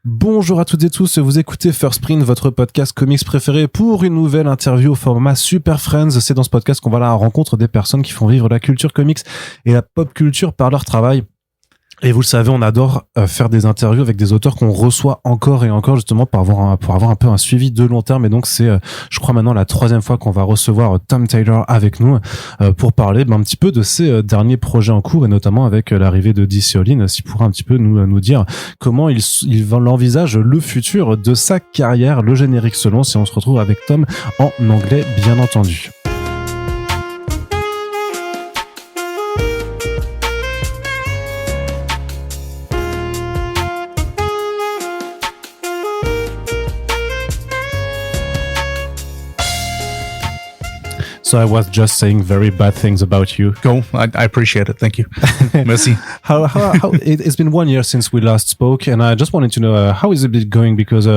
Bonjour à toutes et tous, vous écoutez First Print, votre podcast comics préféré pour une nouvelle interview au format SuperFriends. C'est dans ce podcast qu'on va à la rencontre des personnes qui font vivre la culture comics et la pop culture par leur travail. Et vous le savez, on adore faire des interviews avec des auteurs qu'on reçoit encore et encore, justement pour avoir un peu un suivi de long terme. Et donc c'est, je crois maintenant la 3e fois qu'on va recevoir Tom Taylor avec nous pour parler un petit peu de ses derniers projets en cours, et notamment avec l'arrivée de DC All-In, s'il pourra un petit peu nous dire comment il envisage le futur de sa carrière. Le générique se lance et on se retrouve avec Tom en anglais, bien entendu. So I was just saying very bad things about you. Cool. I appreciate it. Thank you. Merci. How it's been 1 year since we last spoke, and I just wanted to know how is it going, because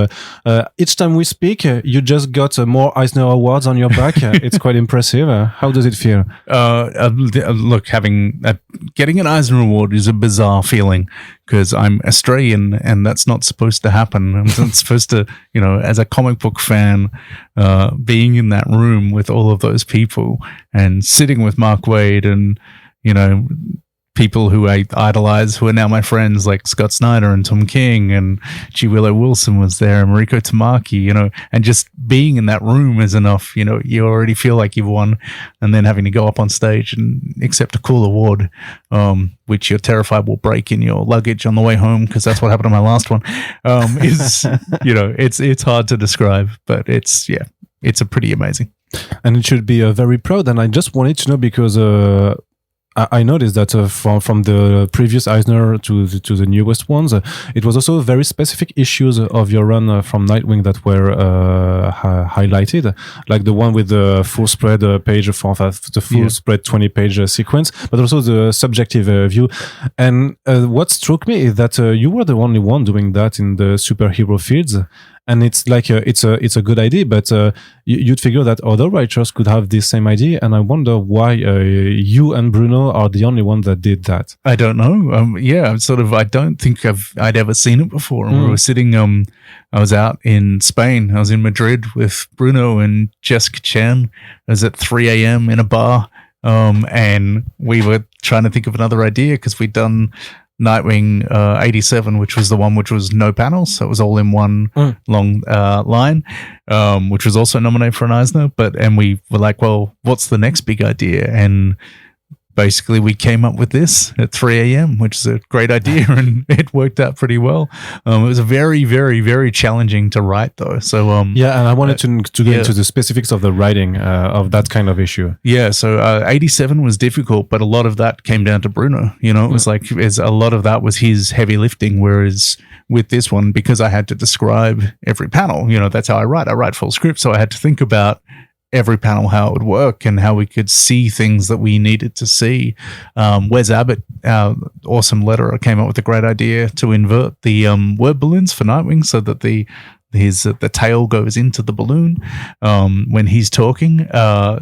each time we speak, you just got more Eisner Awards on your back. It's quite impressive. How does it feel? Look, getting an Eisner Award is a bizarre feeling because I'm Australian and that's not supposed to happen. I'm not supposed to, as a comic book fan, being in that room with all of those people and sitting with Mark Waid and, people who I idolize, who are now my friends, like Scott Snyder and Tom King, and G. Willow Wilson was there, and Mariko Tamaki, and just being in that room is enough. You already feel like you've won, and then having to go up on stage and accept a cool award, which you're terrified will break in your luggage on the way home, because that's what happened to my last one, is, it's hard to describe, but it's a pretty amazing. And it should be very proud. And I just wanted to know, because I noticed that from the previous Eisner to the newest ones, it was also very specific issues of your run from Nightwing that were highlighted, like the one with the full spread page for the full spread 20-page sequence, but also the subjective view. And what struck me is that you were the only one doing that in the superhero fields. And it's like it's a good idea, but you'd figure that other writers could have the same idea, and I wonder why you and Bruno are the only one that did that. I don't know. I don't think I'd ever seen it before. And we were sitting. I was out in Spain. I was in Madrid with Bruno and Jessica Chan. It was at 3 a.m. in a bar, and we were trying to think of another idea because we'd done Nightwing 87, which was the one which was no panels, so it was all in one long line, which was also nominated for an Eisner. And we were like, well, what's the next big idea? And basically we came up with this at 3 a.m., which is a great idea, and it worked out pretty well. It was very, very, very challenging to write, though. So and I wanted to get into the specifics of the writing of that kind of issue. Yeah, so 87 was difficult, but a lot of that came down to Bruno. It was like a lot of that was his heavy lifting, whereas with this one, because I had to describe every panel, that's how I write. I write full script, so I had to think about every panel, how it would work and how we could see things that we needed to see. Wes Abbott, our awesome letterer, came up with a great idea to invert the word balloons for Nightwing so that the tail goes into the balloon when he's talking.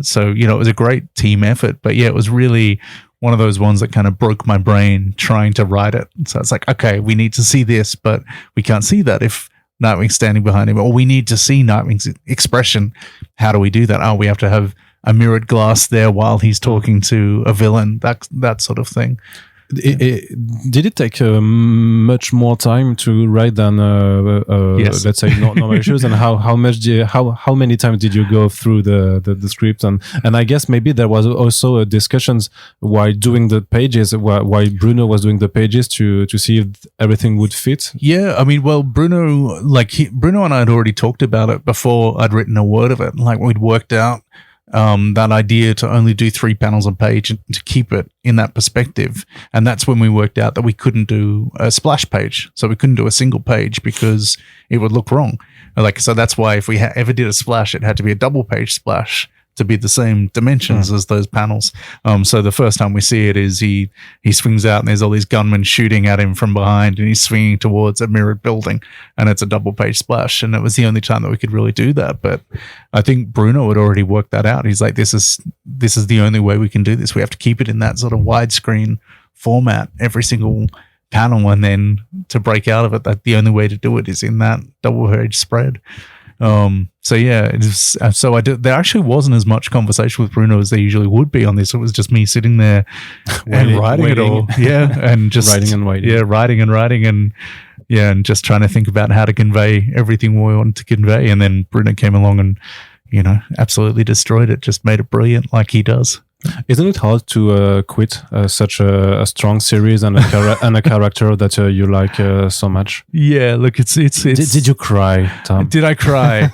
So it was a great team effort, but it was really one of those ones that kind of broke my brain trying to write it. So it's like, okay, we need to see this, but we can't see that if Nightwing standing behind him, or we need to see Nightwing's expression. How do we do that? Oh, we have to have a mirrored glass there while he's talking to a villain, that sort of thing. Did it take much more time to write than yes. Let's say normal issues? And how many times did you go through the script? And I guess maybe there was also discussions while doing the pages, while Bruno was doing the pages to see if everything would fit. Yeah, I mean, well, Bruno and I had already talked about it before I'd written a word of it. Like, we'd worked out that idea to only do 3 panels a page and to keep it in that perspective. And that's when we worked out that we couldn't do a splash page. So we couldn't do a single page because it would look wrong. So that's why if we ever did a splash, it had to be a double page splash to be the same dimensions as those panels. So the first time we see it is he swings out and there's all these gunmen shooting at him from behind, and he's swinging towards a mirrored building, and it's a double page splash. And it was the only time that we could really do that. But I think Bruno had already worked that out. He's like, this is the only way we can do this. We have to keep it in that sort of widescreen format every single panel, and then to break out of it, that the only way to do it is in that double-page spread. So yeah, it is. So there actually wasn't as much conversation with Bruno as there usually would be on this. It was just me sitting there and writing it all. Yeah. And just writing and writing. Yeah. Writing and yeah. And just trying to think about how to convey everything we wanted to convey. And then Bruno came along and, absolutely destroyed it. Just made it brilliant like he does. Isn't it hard to quit such a strong series and a character that you like so much? Yeah, look, it's. Did you cry, Tom? Did I cry?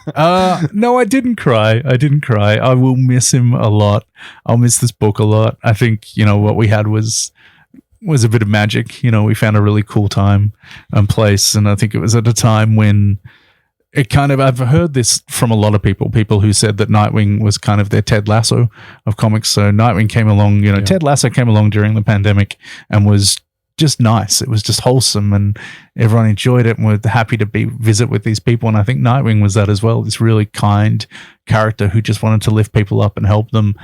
No, I didn't cry. I will miss him a lot. I'll miss this book a lot. I think what we had was a bit of magic. We found a really cool time and place, and I think it was at a time when. I've heard this from a lot of people who said that Nightwing was kind of their Ted Lasso of comics. So Nightwing came along, Ted Lasso came along during the pandemic and was just nice. It was just wholesome and everyone enjoyed it and were happy to visit with these people. And I think Nightwing was that as well, this really kind character who just wanted to lift people up and help them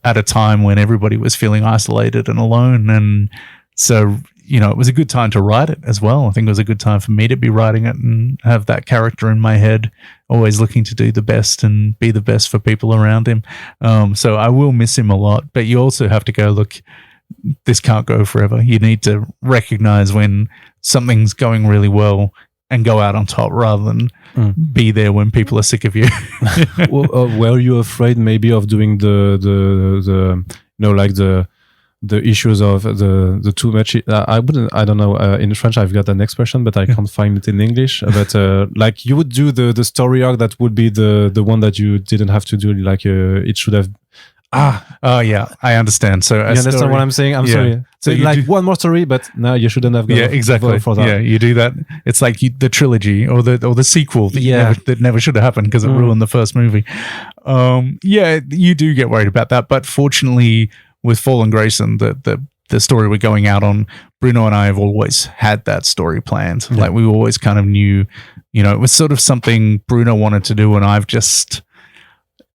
at a time when everybody was feeling isolated and alone. And so, it was a good time to write it as well. I think it was a good time for me to be writing it and have that character in my head, always looking to do the best and be the best for people around him. So I will miss him a lot, but you also have to go, look, this can't go forever. You need to recognize when something's going really well and go out on top rather than be there when people are sick of you. Were you afraid maybe of doing the issues of the too much? I don't know. In French, I've got an expression, but I can't find it in English. But like you would do the story arc that would be the one that you didn't have to do. Like it should have. Yeah, I understand. So you understand what I'm saying? I'm sorry. So like one more story, but no, you shouldn't have gone. Yeah, exactly. For that. Yeah, you do that. It's like the trilogy or the sequel that never should have happened because it ruined the first movie. Yeah, you do get worried about that, but fortunately. With Fallen Grayson, the story we're going out on, Bruno and I have always had that story planned. Yeah. Like we always kind of knew, it was sort of something Bruno wanted to do, and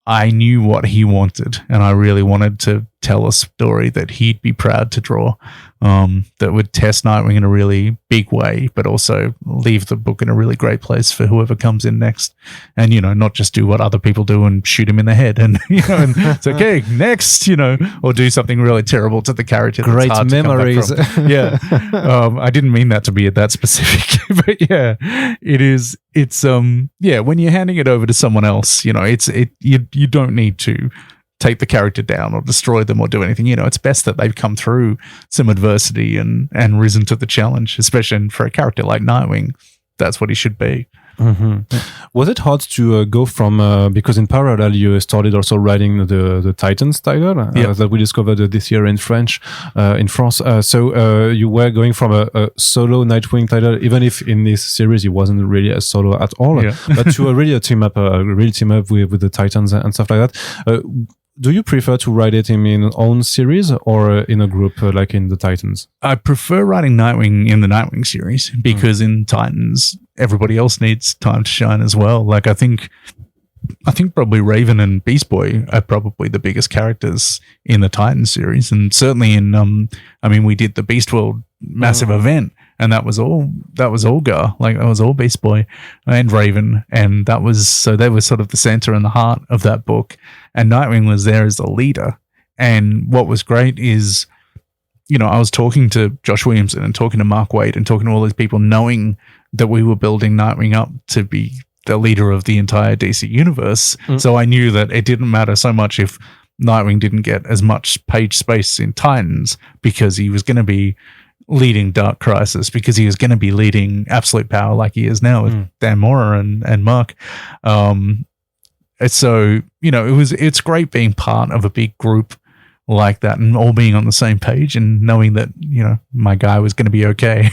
I knew what he wanted, and I really wanted to tell a story that he'd be proud to draw, that would test Nightwing in a really big way, but also leave the book in a really great place for whoever comes in next. And, not just do what other people do and shoot him in the head and, and it's okay, next, or do something really terrible to the character. Great memories. Yeah. I didn't mean that to be that specific, but yeah, it's, when you're handing it over to someone else, you don't need to take the character down or destroy them or do anything. It's best that they've come through some adversity and risen to the challenge, especially for a character like Nightwing. That's what he should be. Mm-hmm. Was it hard to go from because in parallel you started also writing the Titans title that we discovered this year in France. So you were going from a solo Nightwing title, even if in this series he wasn't really a solo at all, but to a real team up with the Titans and stuff like that. Do you prefer to write it in own series or in a group like in the Titans? I prefer writing Nightwing in the Nightwing series because in Titans, everybody else needs time to shine as well. Like I think probably Raven and Beast Boy are probably the biggest characters in the Titans series. And certainly in, we did the Beast World massive event. And that was all Gar, like that was all Beast Boy and Raven. And they were sort of the center and the heart of that book. And Nightwing was there as the leader. And what was great is, I was talking to Josh Williamson and talking to Mark Waid and talking to all these people knowing that we were building Nightwing up to be the leader of the entire DC universe. So I knew that it didn't matter so much if Nightwing didn't get as much page space in Titans because he was going to be leading Dark Crisis, because he was going to be leading Absolute Power like he is now with Dan Mora and Mark. So, it's great being part of a big group like that and all being on the same page and knowing that, my guy was going to be okay.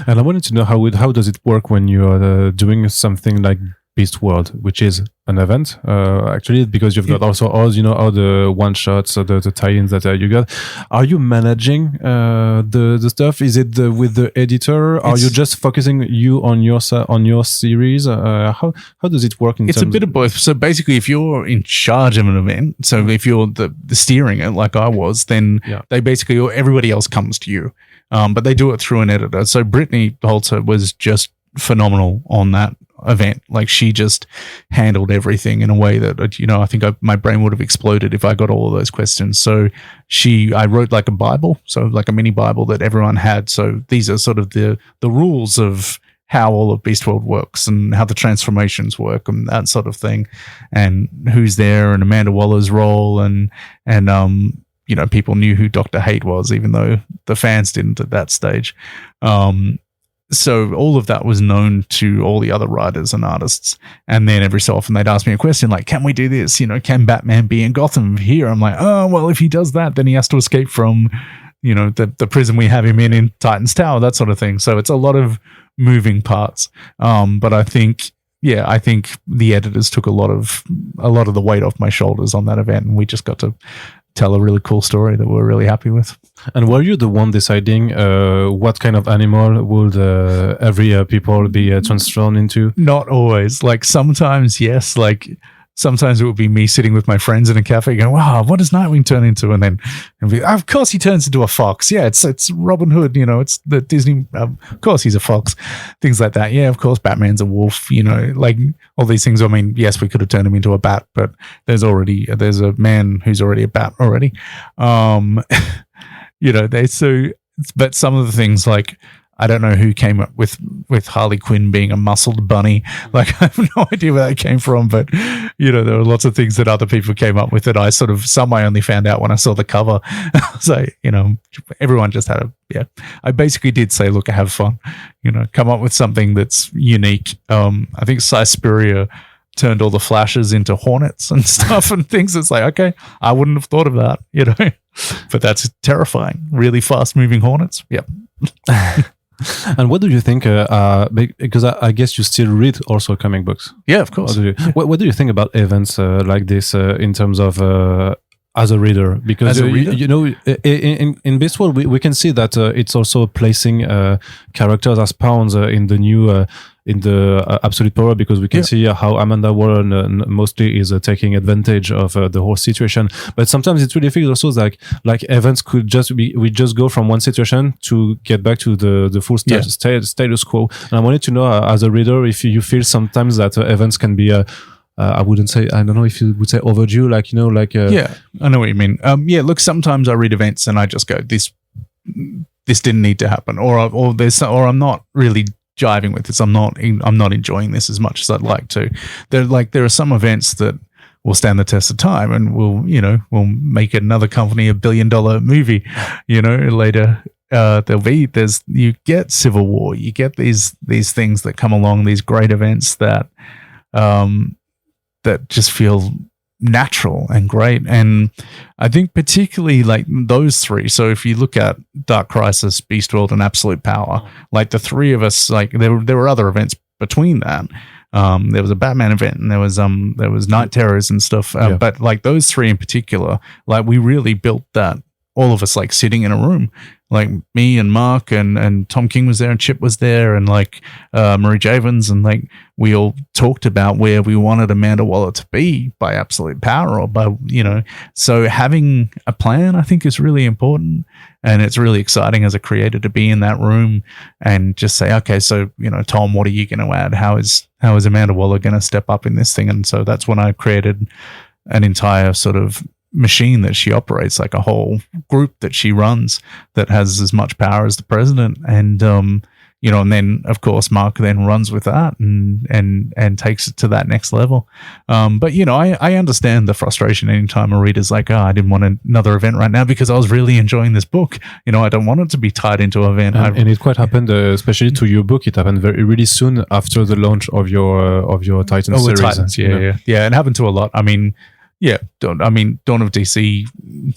And I wanted to know how does it work when you're doing something like Beast World, which is an event, actually, because you've got also all the one shots, the tie-ins that you got. Are you managing the stuff? Is it with the editor? Are you just focusing on your series? How does it work? It's a bit of both. So basically, if you're in charge of an event, so if you're the steering it like I was, then they basically everybody else comes to you. but they do it through an editor. So Brittany Holzer was just phenomenal on that event. Like, she just handled everything in a way that, you know, I think my brain would have exploded if I got all of those questions. So I wrote like a Bible, so like a mini Bible that everyone had. So these are sort of the rules of how all of Beastworld works and how the transformations work and that sort of thing, and who's there, and Amanda Waller's role, and you know, people knew who Dr. Hate was, even though the fans didn't at that stage. So all of that was known to all the other writers and artists. And then every so often they'd ask me a question like, can we do this? You know, can Batman be in Gotham here? I'm like, oh, well, if he does that, then he has to escape from, you know, the prison we have him in Titan's Tower, that sort of thing. So it's a lot of moving parts. But I think the editors took a lot of the weight off my shoulders on that event, and we just got to tell a really cool story that we're really happy with. And were you the one deciding what kind of animal would every people be transformed into? Not always. Like, sometimes, yes. Like, sometimes it would be me sitting with my friends in a cafe going, wow, what does Nightwing turn into? And then, of course he turns into a fox. Yeah, it's Robin Hood, you know, it's the Disney, of course he's a fox. Things like that. Yeah, of course Batman's a wolf, you know, like all these things. I mean, yes, we could have turned him into a bat, but there's a man who's already a bat already. You know, but some of the things, like, I don't know who came up with Harley Quinn being a muscled bunny. Like, I have no idea where that came from, but, you know, there were lots of things that other people came up with that I only found out when I saw the cover. So, you know, everyone just had I basically did say, look, have fun, you know, come up with something that's unique. I think Suspiria turned all the Flashes into hornets and stuff and things. It's like, okay, I wouldn't have thought of that, you know, but that's terrifying. Really fast moving hornets. Yep. And what do you think? Because I guess you still read also comic books. Yeah, of course. What do you think about events like this in terms of as a reader? Because you know, in this world, we can see that it's also placing characters as pawns in the new. In the absolute power, because we can see how Amanda Waller mostly is taking advantage of the whole situation. But sometimes it's really feels also like events could just be, we just go from one situation to get back to the full status quo. And I wanted to know, as a reader, if you feel sometimes that events can be I wouldn't say, I don't know if you would say overdue, like, you know, like yeah, I know what you mean. Look, sometimes I read events and I just go, this didn't need to happen, or I'm not really jiving with this. I'm not enjoying this as much as I'd like to. There are some events that will stand the test of time and will make another company $1 billion movie, you know, later. You get Civil War, you get these things that come along, these great events that just feel natural and great. And I think particularly like those three. So if you look at Dark Crisis, Beastworld, and Absolute Power, like the three of us, like there were other events between that. There was a Batman event and there was Night Terrors and stuff. But like those three in particular, like we really built that, all of us like sitting in a room, like me and Mark and Tom King was there and Chip was there and like Marie Javins, and like we all talked about where we wanted Amanda Waller to be by Absolute Power, or by, you know, so having a plan I think is really important, and it's really exciting as a creator to be in that room and just say, okay, so, you know, Tom, what are you going to add? How is Amanda Waller going to step up in this thing? And so that's when I created an entire sort of machine that she operates, like a whole group that she runs that has as much power as the president. And you know, and then of course Mark then runs with that and takes it to that next level. But you know, I understand the frustration anytime a reader's like, oh, I didn't want another event right now because I was really enjoying this book. You know, I don't want it to be tied into an event. And it quite happened, especially to your book. It happened really soon after the launch of your Titans series. Titans, yeah. It happened to a lot. I mean, Dawn of DC,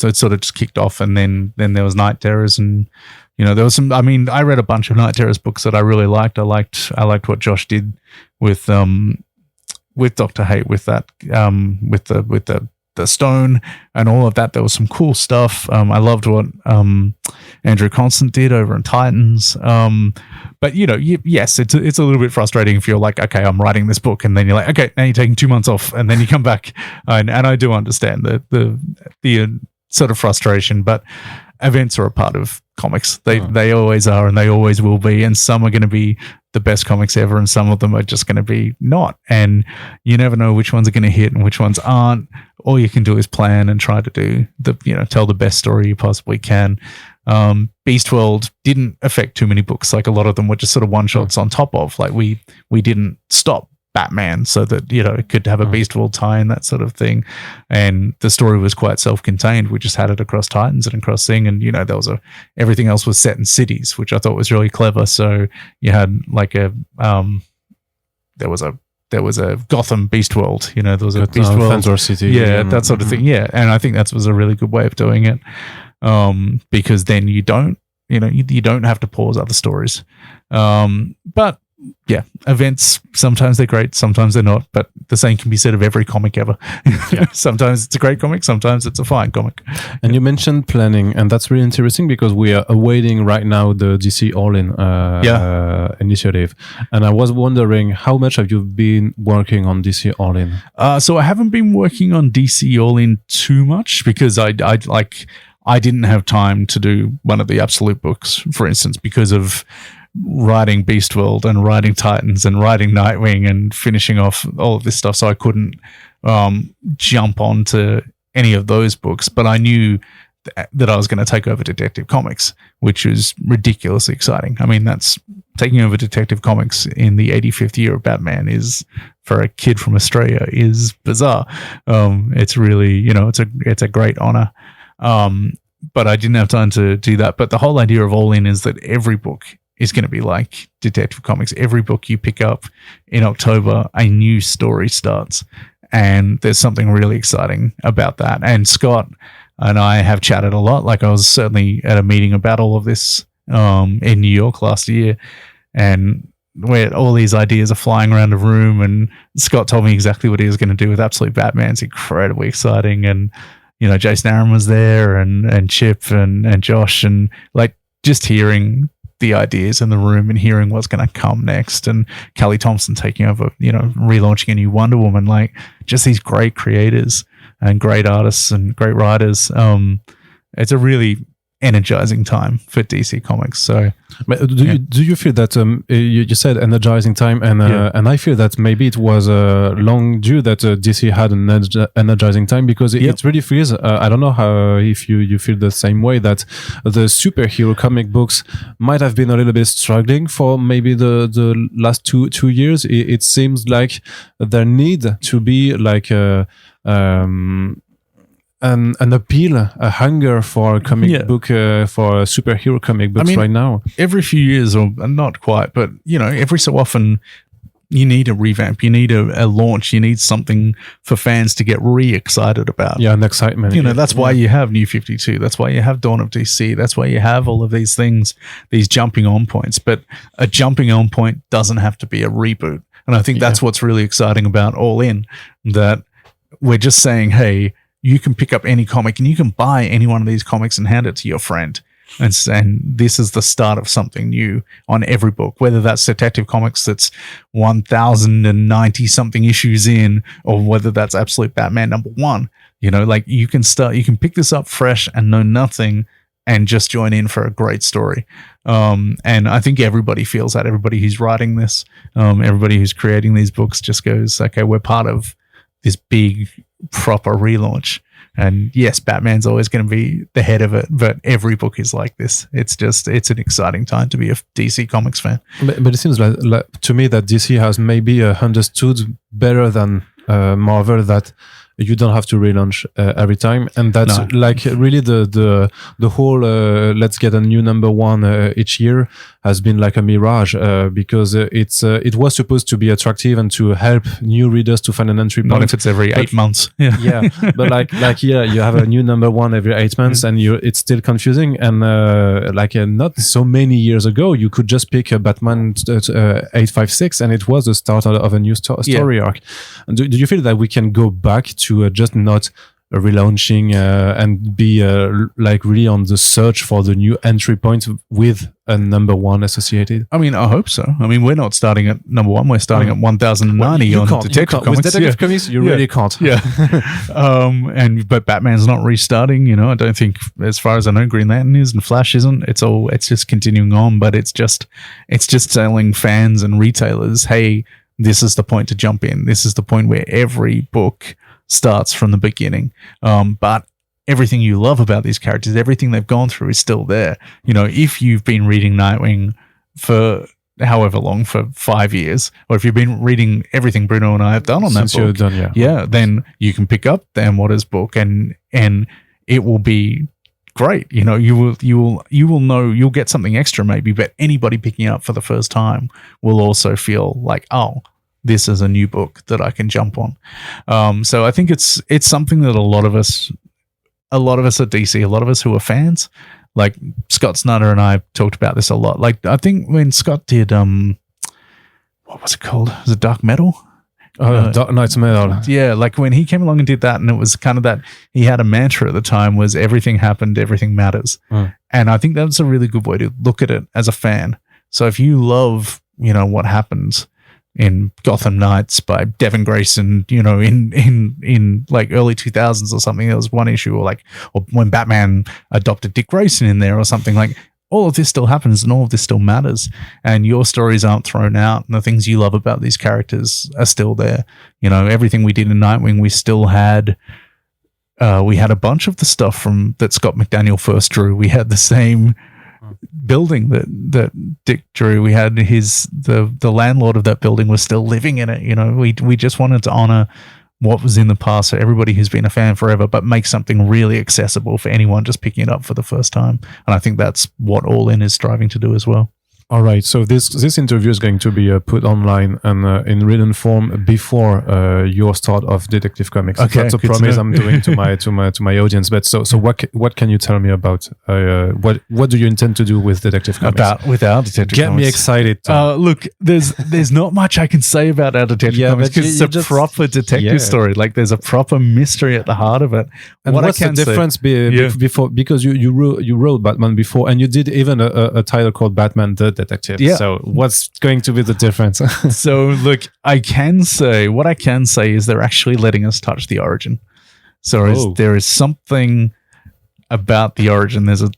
so it sort of just kicked off, and then there was Night Terrors, and you know, there was some. I mean, I read a bunch of Night Terrors books that I really liked. I liked what Josh did with Dr. Hate, with that with the stone and all of that. There was some cool stuff. I loved what Andrew Constant did over in Titans. But you know, yes, it's a little bit frustrating if you're like, okay, I'm writing this book, and then you're like, okay, now you're taking 2 months off, and then you come back, and I do understand the sort of frustration. But events are a part of comics. They always are, and they always will be. And some are going to be the best comics ever, and some of them are just going to be not. And you never know which ones are going to hit and which ones aren't. All you can do is plan and try to do tell the best story you possibly can. Beast World didn't affect too many books. Like a lot of them were just sort of one shots on top of. Like we didn't stop Batman so that it could have a Beast World tie and that sort of thing, and the story was quite self-contained. We just had it across Titans and across Thing, and there was everything else was set in cities, which I thought was really clever. So you had like there was a Gotham Beast World, there was a Beast World Fensor City, that sort of thing, and I think that was a really good way of doing it, because then you don't have to pause other stories, but yeah, events, sometimes they're great, sometimes they're not, but the same can be said of every comic ever. Sometimes it's a great comic, sometimes it's a fine comic. And you mentioned planning, and that's really interesting because we are awaiting right now the DC All-In initiative. And I was wondering, how much have you been working on DC All-In? So I haven't been working on DC All-In too much because I didn't have time to do one of the Absolute books, for instance, because of writing Beast World and writing Titans and writing Nightwing and finishing off all of this stuff. So I couldn't jump onto any of those books, but I knew that I was going to take over Detective Comics, which was ridiculously exciting. I mean, that's taking over Detective Comics in the 85th year of Batman is, for a kid from Australia, is bizarre. It's really, it's a great honor. But I didn't have time to do that. But the whole idea of All In is that every book is going to be like Detective Comics. Every book you pick up in October, a new story starts. And there's something really exciting about that. And Scott and I have chatted a lot. Like I was certainly at a meeting about all of this in New York last year. And where all these ideas are flying around the room. And Scott told me exactly what he was going to do with Absolute Batman. It's incredibly exciting. And, Jason Aaron was there and Chip and Josh. And like just hearing the ideas in the room and hearing what's going to come next, and Kelly Thompson taking over, relaunching a new Wonder Woman, like just these great creators and great artists and great writers. It's a really energizing time for DC Comics. So, do you feel that you said energizing time, and I feel that maybe it was long due that DC had an energizing time because it really feels. I don't know how if you feel the same way, that the superhero comic books might have been a little bit struggling for maybe the last two years. It seems like there need to be like an appeal, a hunger for a comic book, for superhero comic books right now. Every few years, or not quite, but every so often, you need a revamp, you need a launch, you need something for fans to get re-excited about. Yeah, an excitement. That's why you have New 52. That's why you have Dawn of DC. That's why you have all of these things, these jumping on points. But a jumping on point doesn't have to be a reboot. And I think that's what's really exciting about All In, that we're just saying, hey, you can pick up any comic and you can buy any one of these comics and hand it to your friend. And this is the start of something new on every book, whether that's Detective Comics that's 1,090 something issues in, or whether that's Absolute Batman #1. Like you can pick this up fresh and know nothing and just join in for a great story. And I think everybody feels that. Everybody who's writing this, everybody who's creating these books just goes, okay, we're part of this big proper relaunch. And yes, Batman's always going to be the head of it, but every book is like this. It's an exciting time to be a DC Comics fan. But it seems like to me that DC has maybe understood better than Marvel that you don't have to relaunch every time, and that's like really the whole let's get a new #1 each year has been like a mirage because it was supposed to be attractive and to help new readers to find an entry point. Not if it's every 8 months. But like you have a new #1 every 8 months, and it's still confusing. And not so many years ago, you could just pick a Batman 856, and it was the start of a new story arc. And do you feel that we can go back to just not relaunching and be like really on the search for the new entry point with a number one associated? I mean, I hope so. I mean, we're not starting at number one. We're starting at 1090 on Detective Comics. With Detective Comics, you really can't. Yeah. But Batman's not restarting. You know, I don't think, as far as I know, Green Lantern is and Flash isn't. It's just continuing on, but it's just telling fans and retailers, hey, this is the point to jump in. This is the point where every book starts from the beginning. But everything you love about these characters, everything they've gone through is still there. You know, if you've been reading Nightwing for however long, for 5 years, or if you've been reading everything Bruno and I have done on that book, then you can pick up Dan Watter's book and it will be great. You know, you will know, you'll get something extra maybe, but anybody picking it up for the first time will also feel like, oh, this is a new book that I can jump on. So I think it's something that a lot of us at DC, a lot of us who are fans, like Scott Snyder and I talked about this a lot. Like, I think when Scott did, what was it called? Was it Dark Metal? Dark Knight's Metal. Yeah, like when he came along and did that, and it was kind of that, he had a mantra at the time, was everything happened, everything matters. And I think that's a really good way to look at it as a fan. So if you love, you know, what happens in Gotham Knights by Devin Grayson, you know, in like early 2000s or something, there was one issue, or when Batman adopted Dick Grayson in there or something, like all of this still happens and all of this still matters, and your stories aren't thrown out, and the things you love about these characters are still there. You know, everything we did in Nightwing, we still had a bunch of the stuff that Scott McDaniel first drew. We had the same building that Dick drew. We had the landlord of that building was still living in it. You know, we just wanted to honor what was in the past for everybody who's been a fan forever, but make something really accessible for anyone just picking it up for the first time. And I think that's what All In is striving to do as well. All right, so this interview is going to be put online and in written form before your start of Detective Comics. Okay, that's a promise I'm doing to my audience. But so what can you tell me about what do you intend to do with Detective Comics? With our Detective Get Comics. me excited. Look, there's not much I can say about our Detective Comics because it's a proper detective story. Like, there's a proper mystery at the heart of it. And what's the difference before? Because you wrote Batman before, and you did even a title called Batman the Detective. Yeah. So what's going to be the difference? So look, what I can say is they're actually letting us touch the origin. So there is something about the origin. There's a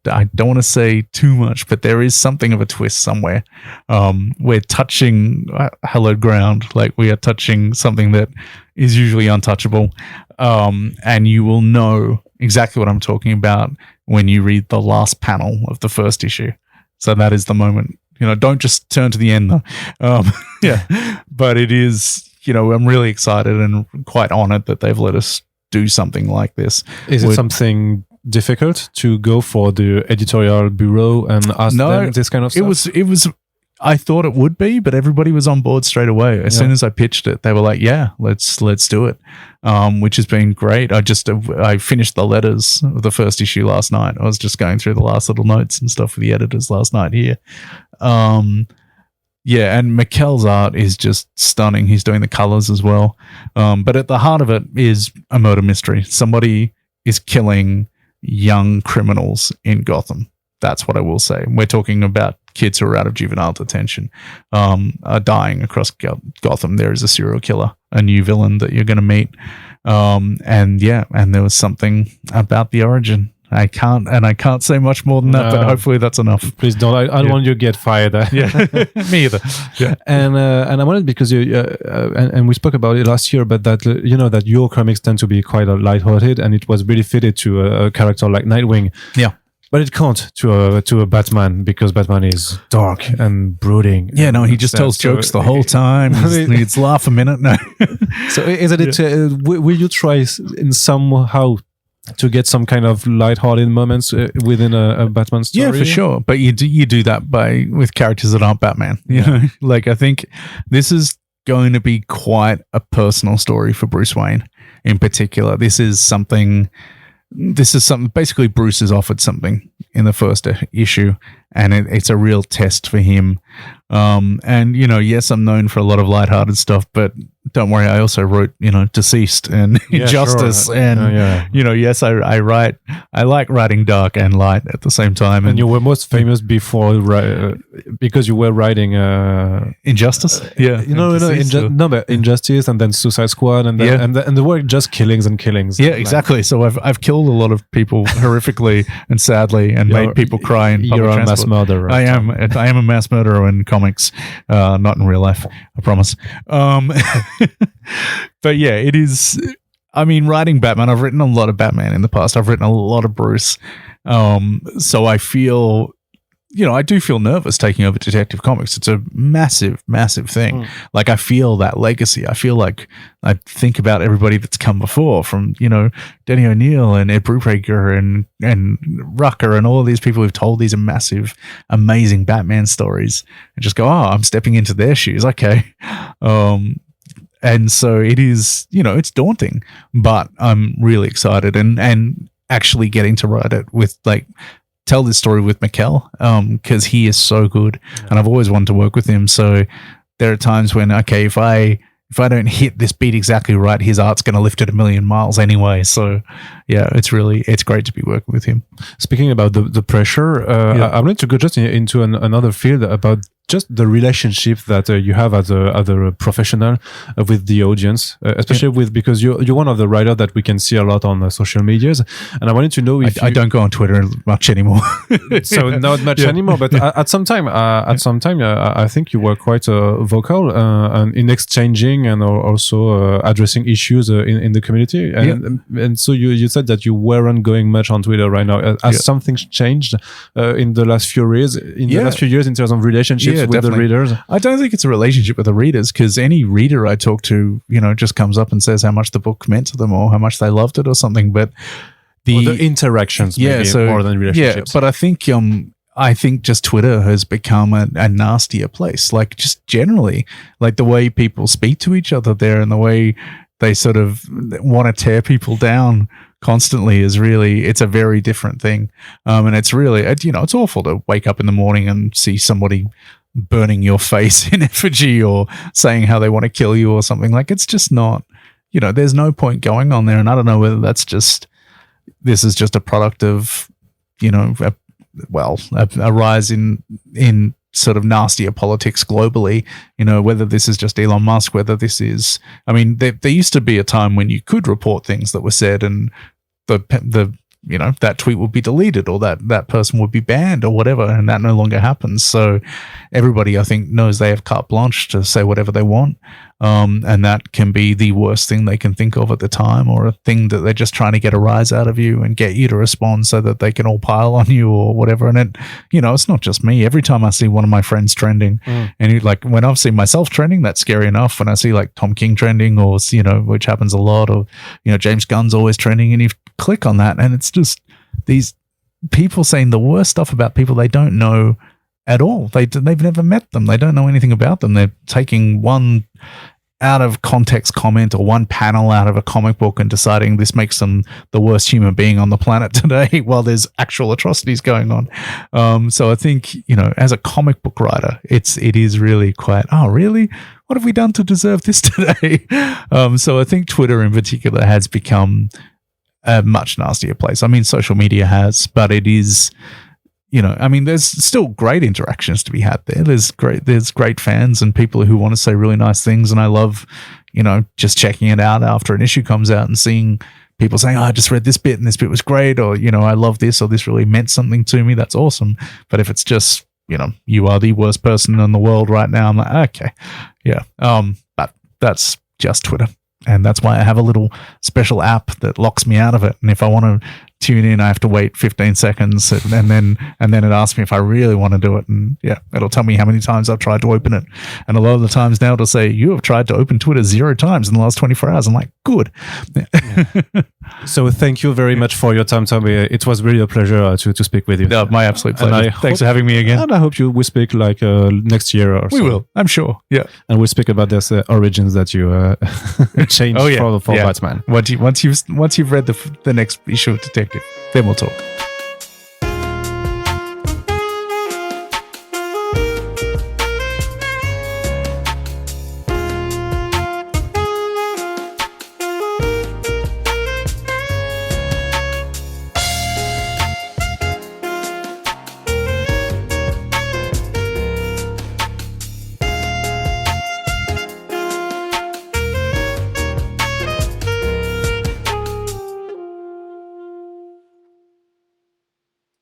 I don't want to say too much, but there is something of a twist somewhere. We're touching hallowed ground, like we are touching something that is usually untouchable. And you will know exactly what I'm talking about when you read the last panel of the first issue. So that is the moment. You know, don't just turn to the end though. But it is, you know, I'm really excited and quite honored that they've let us do something like this. Is it something difficult to go for the editorial bureau and ask them this kind of stuff? It was. I thought it would be, but everybody was on board straight away. As soon as I pitched it, they were like, "Yeah, let's do it," which has been great. I finished the letters of the first issue last night. I was just going through the last little notes and stuff for the editors last night here. And Mikkel's art is just stunning. He's doing the colors as well. But at the heart of it is a murder mystery. Somebody is killing young criminals in Gotham. That's what I will say. We're talking about kids who are out of juvenile detention, are dying across Gotham. There is a serial killer, a new villain that you're going to meet. And there was something about the origin. I can't say much more than that, but hopefully that's enough. Please don't. I don't want you to get fired. Me either. Yeah. And I wanted, because you and we spoke about it last year, but that you know that your comics tend to be quite lighthearted, and it was really fitted to a character like Nightwing. Yeah. But it can't to a Batman, because Batman is dark and brooding. Yeah, no, he just tells jokes the whole time. It's laugh a minute. No. So is it? Will you try in somehow to get some kind of lighthearted moments within a Batman story? Yeah, for sure. But you do that with characters that aren't Batman. You know, like I think this is going to be quite a personal story for Bruce Wayne in particular. This is something. Basically Bruce has offered something in the first issue, and it's a real test for him. And, you know, yes, I'm known for a lot of lighthearted stuff, but don't worry, I also wrote, Deceased and Injustice. Sure. And, yes, I write. I like writing dark and light at the same time. And you were most famous before because you were writing Injustice. Yeah. But Injustice and then Suicide Squad and then, and the were just killings and killings. Yeah, exactly. So I've killed a lot of people horrifically and sadly and made people cry in public You're transport. A mass murderer. I am a mass murderer in comics, not in real life, I promise. But yeah, it is. I mean, writing Batman, I've written a lot of Batman in the past. I've written a lot of Bruce. So I feel, I do feel nervous taking over Detective Comics. It's a massive, massive thing. Like, I feel that legacy. I feel like I think about everybody that's come before, from, Denny O'Neil and Ed Brubaker and Rucker and all these people who've told these massive, amazing Batman stories, and just go, oh, I'm stepping into their shoes. Okay. And so it is, it's daunting, but I'm really excited and actually getting to write it with, tell this story with Mikkel, because he is so good, and I've always wanted to work with him. So there are times when, okay, if I don't hit this beat exactly right, his art's going to lift it a million miles anyway. So yeah, it's great to be working with him. Speaking about the pressure, I wanted to go just into another field about just the relationship that you have as a professional with the audience, especially because you're one of the writers that we can see a lot on social medias, and I wanted to know if I don't go on Twitter much anymore, so not much anymore. But at some time, I think you were quite vocal and in exchanging and also addressing issues in the community, and so you said that you weren't going much on Twitter right now. Has something changed in the last few years? The last few years in terms of relationships with definitely. The readers? I don't think it's a relationship with the readers, because any reader I talk to, just comes up and says how much the book meant to them or how much they loved it or something. But the interactions, more than relationships. Yeah, but I think just Twitter has become a nastier place. Like, just generally, like the way people speak to each other there and the way they sort of want to tear people down constantly is really, it's a very different thing. And it's really, it's awful to wake up in the morning and see somebody burning your face in effigy or saying how they want to kill you or something. Like, it's just not, there's no point going on there. And I don't know whether this is just a product of, a rise in sort of nastier politics globally, whether this is just Elon Musk, whether this is, I mean, there used to be a time when you could report things that were said and the that tweet would be deleted or that person would be banned or whatever, and that no longer happens. So everybody, I think, knows they have carte blanche to say whatever they want. And that can be the worst thing they can think of at the time, or a thing that they're just trying to get a rise out of you and get you to respond so that they can all pile on you or whatever. And it, it's not just me. Every time I see one of my friends trending, and when I've seen myself trending, that's scary enough. When I see like Tom King trending, or, which happens a lot, or, James Gunn's always trending, and you click on that and it's just these people saying the worst stuff about people they don't know at all. They've never met them. They don't know anything about them. They're taking one out of context comment or one panel out of a comic book and deciding this makes them the worst human being on the planet today while there's actual atrocities going on. So I think, as a comic book writer, it is really quite, oh, really? What have we done to deserve this today? So I think Twitter in particular has become a much nastier place. I mean, social media has, but it is, there's still great interactions to be had there. There's great fans and people who want to say really nice things. And I love, just checking it out after an issue comes out and seeing people saying, oh, I just read this bit and this bit was great. Or, I love this, or this really meant something to me. That's awesome. But if it's just, you are the worst person in the world right now, I'm like, okay, yeah. But that's just Twitter. And that's why I have a little special app that locks me out of it. And if I want to tune in, I have to wait 15 seconds and then it asks me if I really want to do it. And yeah, it'll tell me how many times I've tried to open it. And a lot of the times now it'll say, you have tried to open Twitter 0 times in the last 24 hours. I'm like, good. Yeah. So thank you very much for your time, Tommy. It was really a pleasure to speak with you. No, my absolute pleasure. Thanks for having me again. And I hope we speak like next year or so. We will, I'm sure. Yeah. And we'll speak about this origins that you changed for Batman. Once you've read the next issue of Detective, then we'll talk.